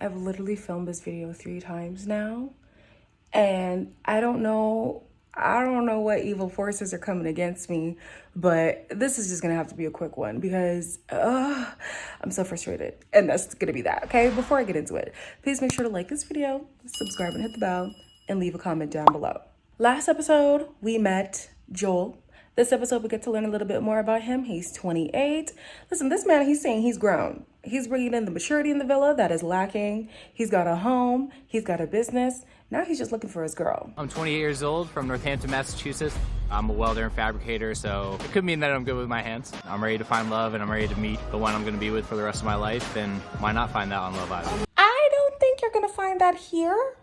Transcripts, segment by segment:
I've literally filmed this video 3 times now, and I don't know what evil forces are coming against me, but this is just gonna have to be a quick one because I'm so frustrated, and that's gonna be that, okay? Before I get into it, please make sure to like this video, subscribe and hit the bell, and leave a comment down below. Last episode, we met Joel. This episode, we get to learn a little bit more about him. He's 28. Listen, this man, he's saying he's grown. He's bringing in the maturity in the villa that is lacking. He's got a home. He's got a business. Now he's just looking for his girl. I'm 28 years old from Northampton, Massachusetts. I'm a welder and fabricator, so it could mean that I'm good with my hands. I'm ready to find love, and I'm ready to meet the one I'm going to be with for the rest of my life, and why not find that on Love Island? I don't think you're going to find that here.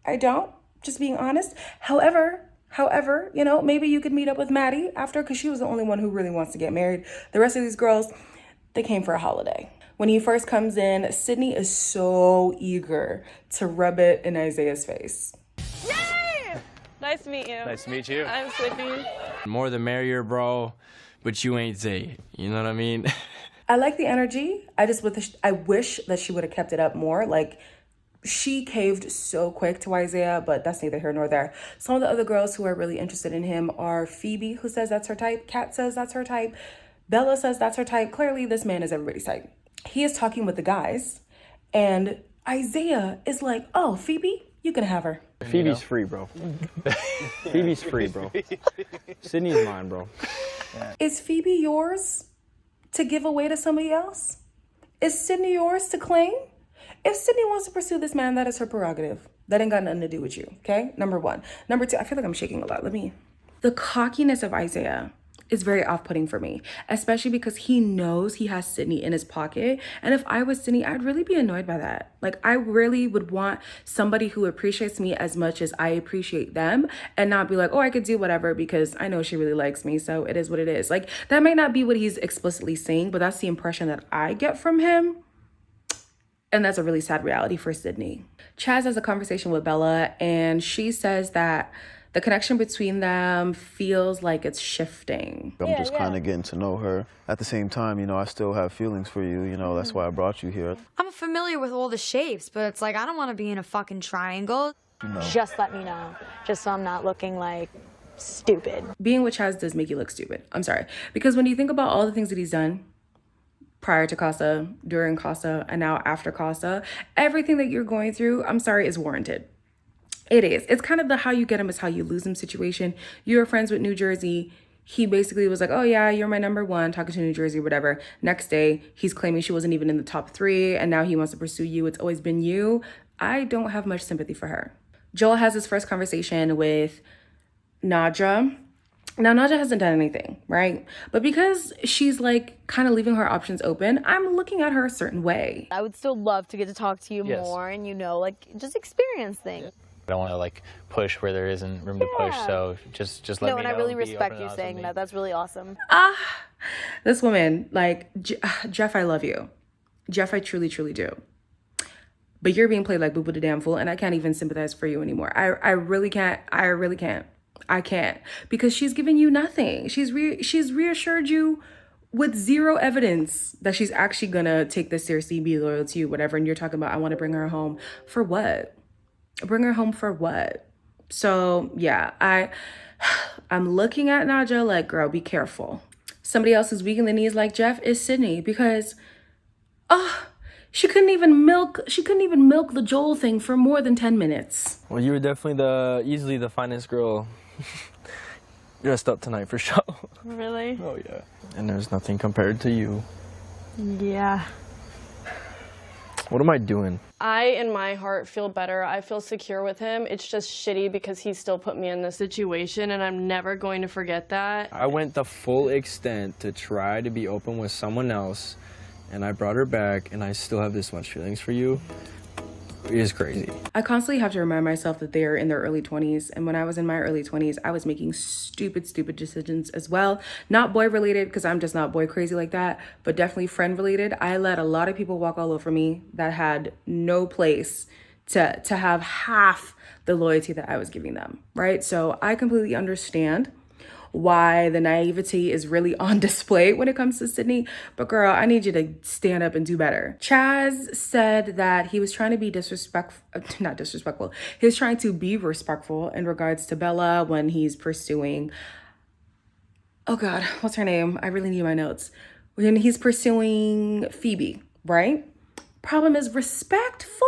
I don't, just being honest. However, you know, maybe you could meet up with Maddie after, because she was the only one who really wants to get married. The rest of these girls, they came for a holiday. When he first comes in, Sydney is so eager to rub it in Isaiah's face. Yay! Nice to meet you. Nice to meet you. I'm Sydney. More the merrier, bro. But you ain't Zay. You know what I mean? I like the energy. I wish that she would have kept it up more. Like, she caved so quick to Isaiah, but that's neither here nor there. Some of the other girls who are really interested in him are Phoebe, who says that's her type. Kat says that's her type. Bella says that's her type. Clearly, this man is everybody's type. He is talking with the guys, and Isaiah is like, oh, Phoebe, you can have her. Phoebe's free, bro. Phoebe's free, bro. Sydney's mine, bro. Is Phoebe yours to give away to somebody else? Is Sydney yours to claim? If Sydney wants to pursue this man, that is her prerogative. That ain't got nothing to do with you, okay? Number one. Number two, I feel like I'm shaking a lot. The cockiness of Isaiah is very off-putting for me, especially because he knows he has Sydney in his pocket. And if I was Sydney, I'd really be annoyed by that. Like, I really would want somebody who appreciates me as much as I appreciate them, and not be like, oh, I could do whatever because I know she really likes me, so it is what it is. Like, that might not be what he's explicitly saying, but that's the impression that I get from him. And that's a really sad reality for Sydney. Chaz has a conversation with Bella, and she says that the connection between them feels like it's shifting. I'm just kind of getting to know her. At the same time, you know, I still have feelings for you. You know, that's why I brought you here. I'm familiar with all the shapes, but it's like, I don't want to be in a fucking triangle. You know. Just let me know, just so I'm not looking like stupid. Being with Chaz does make you look stupid. I'm sorry. Because when you think about all the things that he's done, prior to Casa, during Casa, and now after Casa, everything that you're going through, I'm sorry, is warranted. It is. It's kind of the how you get him is how you lose him situation. You were friends with New Jersey. He basically was like, oh yeah, you're my number one, talking to New Jersey, whatever. Next day, he's claiming she wasn't even in the top 3, and now he wants to pursue you. It's always been you. I don't have much sympathy for her. Joel has his first conversation with Nadja. Now, Nadja hasn't done anything, right? But because she's like kind of leaving her options open, I'm looking at her a certain way. I would still love to get to talk to you more and, you know, like, just experience things. I don't want to like push where there isn't room to push, so just let me know. No, and I really be respect open and you honest saying with me. that. That's really awesome. This woman, like, Jeff, I love you. Jeff, I truly, truly do. But you're being played like boo-boo the damn fool, and I can't even sympathize for you anymore. I really can't. I really can't. I can't. Because she's given you nothing. She's reassured you with zero evidence that she's actually gonna take this seriously, be loyal to you, whatever, and you're talking about, I want to bring her home. For what? Bring her home for what? So, yeah, I'm looking at Nadja like, girl, be careful. Somebody else who's weak in the knees like Jeff is Sydney, because she couldn't even milk the Joel thing for more than 10 minutes. Well, you were definitely easily the finest girl dressed up tonight for sure. Really? Oh yeah. And there's nothing compared to you. Yeah. What am I doing? I, in my heart, feel better. I feel secure with him. It's just shitty because he still put me in this situation, and I'm never going to forget that. I went the full extent to try to be open with someone else, and I brought her back, and I still have this much feelings for you. It is crazy. I constantly have to remind myself that they are in their early 20s. And when I was in my early 20s, I was making stupid decisions as well. Not boy related, because I'm just not boy crazy like that, but definitely friend related. I let a lot of people walk all over me that had no place to have half the loyalty that I was giving them, right? So I completely understand. why the naivety is really on display when it comes to Sydney. But girl, I need you to stand up and do better. Chaz said that he was trying to be not disrespectful. He was trying to be respectful in regards to Bella when he's pursuing, oh God, what's her name? I really need my notes. When he's pursuing Phoebe, right? Problem is respectful,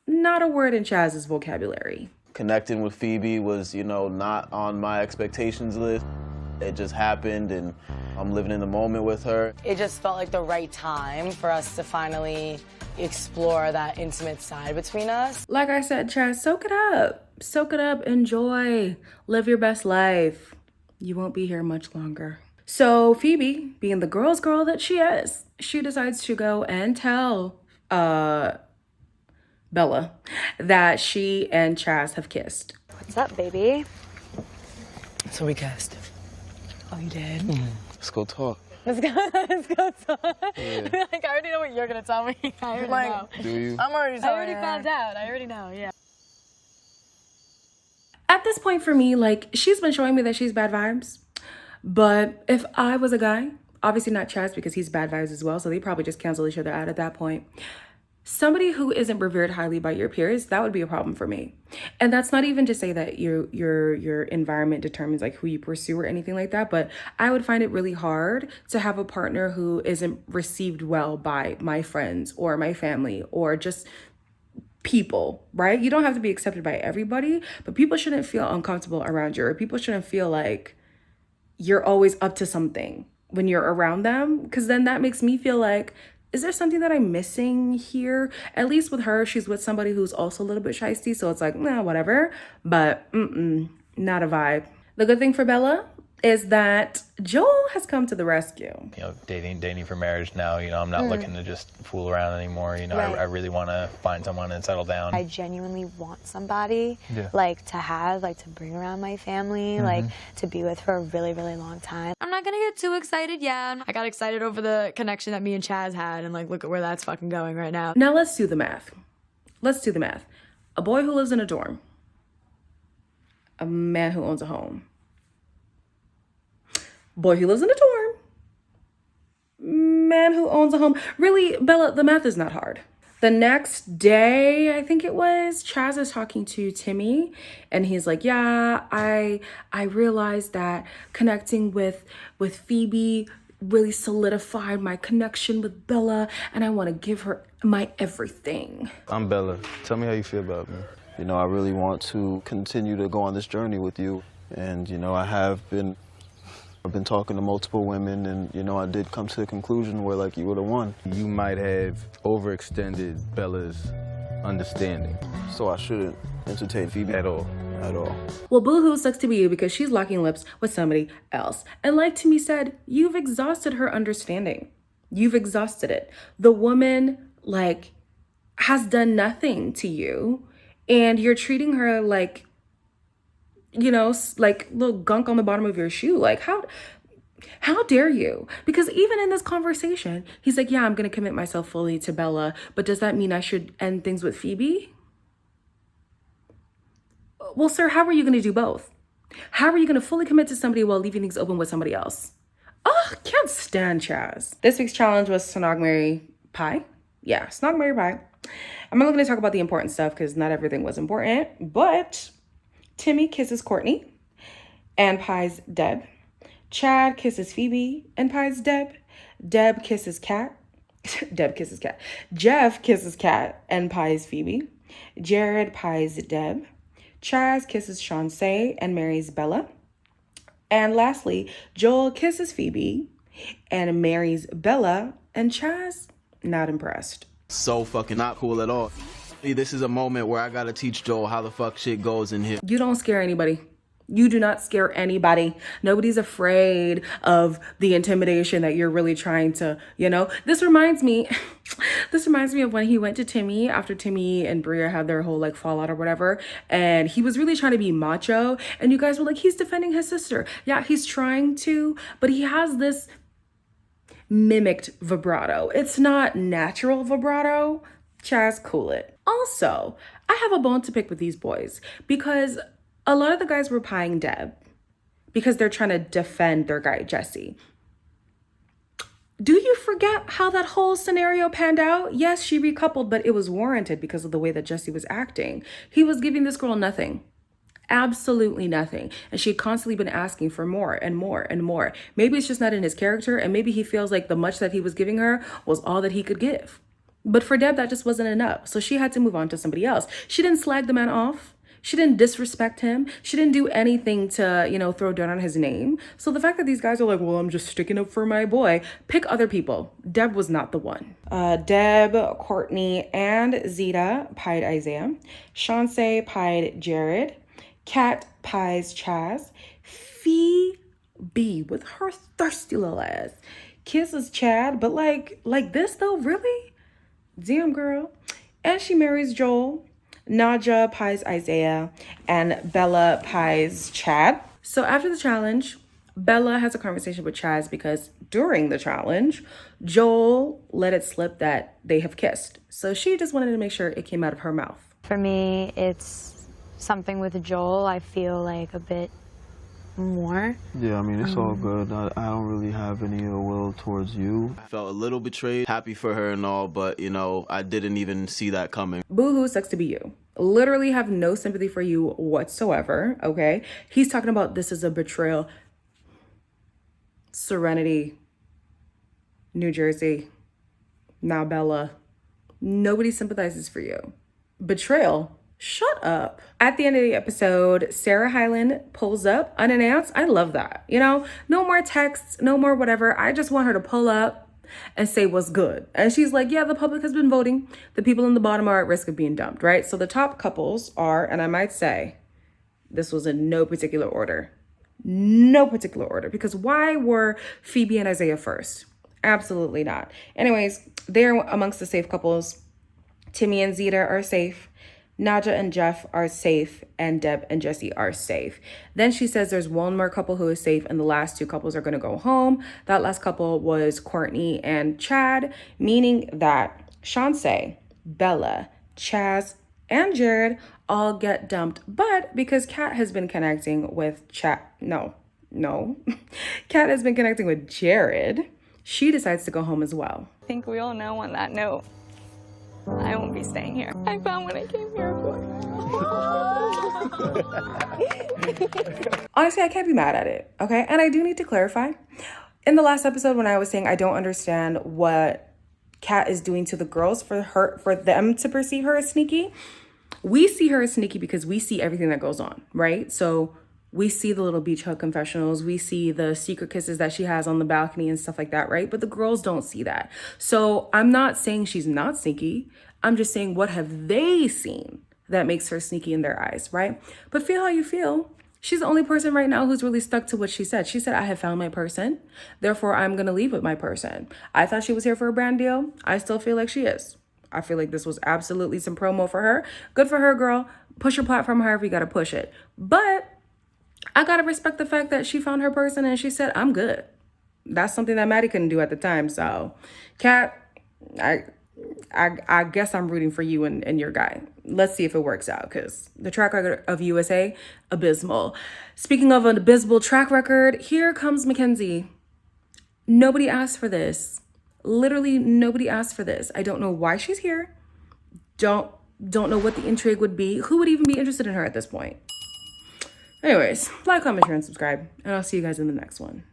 not a word in Chaz's vocabulary. Connecting with Phoebe was, you know, not on my expectations list. It just happened, and I'm living in the moment with her. It just felt like the right time for us to finally explore that intimate side between us. Like I said, Chaz, soak it up. Soak it up, enjoy, live your best life. You won't be here much longer. So Phoebe, being the girl's girl that she is, she decides to go and tell Bella that she and Chaz have kissed. What's up, baby? So we kissed. Oh, you did? Let's go talk. Let's go talk. Yeah. Like, I already know what you're gonna tell me. I already know. Do you? I'm already I already found out. I already know, yeah. At this point for me, like, she's been showing me that she's bad vibes. But if I was a guy, obviously not Chaz because he's bad vibes as well, so they probably just cancel each other out at that point. Somebody who isn't revered highly by your peers, that would be a problem for me. And that's not even to say that your environment determines like who you pursue or anything like that, but I would find it really hard to have a partner who isn't received well by my friends or my family or just people, right? You don't have to be accepted by everybody, but people shouldn't feel uncomfortable around you, or people shouldn't feel like you're always up to something when you're around them, because then that makes me feel like, is there something that I'm missing here? At least with her, she's with somebody who's also a little bit shysty, so it's like, nah, whatever. But not a vibe. The good thing for Bella is that Joel has come to the rescue. You know, dating for marriage now, you know, I'm not looking to just fool around anymore. You know, Right. I really want to find someone and settle down. I genuinely want somebody, Yeah. like, to have, like, to bring around my family, like, to be with for a really, really long time. I'm not gonna get too excited yet. I got excited over the connection that me and Chaz had, and like, look at where that's fucking going right now. Now let's do the math. Let's do the math. A boy who lives in a dorm. A man who owns a home. Boy who lives in a dorm. Man who owns a home. Really, Bella, the math is not hard. The next day, I think it was, Chaz is talking to Timmy, and he's like, yeah, I realized that connecting with Phoebe really solidified my connection with Bella, and I want to give her my everything. I'm Bella. Tell me how you feel about me. You know, I really want to continue to go on this journey with you. And, you know, I've been talking to multiple women, and, you know, I did come to the conclusion where, like, you were the one. You might have overextended Bella's understanding. So I shouldn't entertain Phoebe At all. At all. Well, boo-hoo sucks to be you because she's locking lips with somebody else. And like Timmy said, you've exhausted her understanding. You've exhausted it. The woman, like, has done nothing to you, and you're treating her like, you know, like little gunk on the bottom of your shoe. Like, how dare you? Because even in this conversation, he's like, yeah, I'm going to commit myself fully to Bella, but does that mean I should end things with Phoebe? Well, sir, how are you going to do both? How are you going to fully commit to somebody while leaving things open with somebody else? Oh, can't stand Chaz. This week's challenge was Snog, Marry, Pie. Yeah, Snog, Marry, Pie. I'm not going to talk about the important stuff because not everything was important, but Timmy kisses Courtney and pies Deb. Chad kisses Phoebe and pies Deb. Deb kisses Kat. Deb kisses Kat. Jeff kisses Kat and pies Phoebe. Jared pies Deb. Chaz kisses Shawnce and marries Bella. And lastly, Joel kisses Phoebe and marries Bella. And Chaz, not impressed. So fucking not cool at all. This is a moment where I gotta teach Joel how the fuck shit goes in here. You don't scare anybody. You do not scare anybody. Nobody's afraid of the intimidation that you're really trying to, you know. This reminds me of when he went to Timmy after Timmy and Bria had their whole like fallout or whatever, and he was really trying to be macho, and you guys were like, he's defending his sister. Yeah, he's trying to, but he has this mimicked vibrato. It's not natural vibrato. Chaz, cool it. Also, I have a bone to pick with these boys because a lot of the guys were pieing Deb, because they're trying to defend their guy, Jesse. Do you forget how that whole scenario panned out? Yes, she recoupled, but it was warranted because of the way that Jesse was acting. He was giving this girl nothing. Absolutely nothing. And she had constantly been asking for more and more and more. Maybe it's just not in his character, and maybe he feels like the much that he was giving her was all that he could give. But for Deb, that just wasn't enough. So she had to move on to somebody else. She didn't slag the man off. She didn't disrespect him. She didn't do anything to, throw dirt on his name. So the fact that these guys are like, well, I'm just sticking up for my boy. Pick other people. Deb was not the one. Deb, Courtney, and Zeta pied Isaiah. Shawnce pied Jared. Kat pies Chaz. Phoebe with her thirsty little ass kisses Chad. But like this though, really? Damn, girl. And she marries Joel. Naja pies Isaiah, and Bella pies Chad. So after the challenge, Bella has a conversation with Chaz because during the challenge, Joel let it slip that they have kissed. So she just wanted to make sure it came out of her mouth. For me, it's something with Joel. I feel like a bit more. Yeah, I mean, it's all good. I don't really have any ill will towards you. I felt a little betrayed, happy for her and all, but, I didn't even see that coming. Boo-hoo, sucks to be you. Literally have no sympathy for you whatsoever, okay? He's talking about this is a betrayal. Serenity, New Jersey, now Bella. Nobody sympathizes for you. Betrayal? Shut up. At the end of the episode, Sarah Hyland pulls up unannounced. I love that. No more texts, no more whatever. I just want her to pull up and say what's good. And she's like, yeah, the public has been voting. The people in the bottom are at risk of being dumped, right? So the top couples are, and I might say, this was in no particular order. No particular order. Because why were Phoebe and Isaiah first? Absolutely not. Anyways, they're amongst the safe couples. Timmy and Zeta are safe. Naja and Jeff are safe, and Deb and Jesse are safe. Then she says there's one more couple who is safe, and the last two couples are going to go home. That last couple was Courtney and Chad, meaning that Shawnce, Bella, Chaz, and Jared all get dumped. But because Kat has been connecting with Kat has been connecting with Jared, she decides to go home as well. I think we all know on that note, I won't be staying here. I found what I came here for. Honestly, I can't be mad at it, okay? And I do need to clarify. In the last episode when I was saying I don't understand what Kat is doing to the girls for them to perceive her as sneaky, we see her as sneaky because we see everything that goes on, right? So we see the little beach hug confessionals. We see the secret kisses that she has on the balcony and stuff like that, right? But the girls don't see that. So I'm not saying she's not sneaky. I'm just saying what have they seen that makes her sneaky in their eyes, right? But feel how you feel. She's the only person right now who's really stuck to what she said. She said, I have found my person. Therefore, I'm going to leave with my person. I thought she was here for a brand deal. I still feel like she is. I feel like this was absolutely some promo for her. Good for her, girl. Push your platform however you got to push it. But I gotta respect the fact that she found her person and she said, I'm good. That's something that Maddie couldn't do at the time. So, Kat, I guess I'm rooting for you and your guy. Let's see if it works out, because the track record of USA, abysmal. Speaking of an abysmal track record, here comes Mackenzie. Nobody asked for this. Literally, nobody asked for this. I don't know why she's here. Don't know what the intrigue would be. Who would even be interested in her at this point? Anyways, like, comment, share, and subscribe, and I'll see you guys in the next one.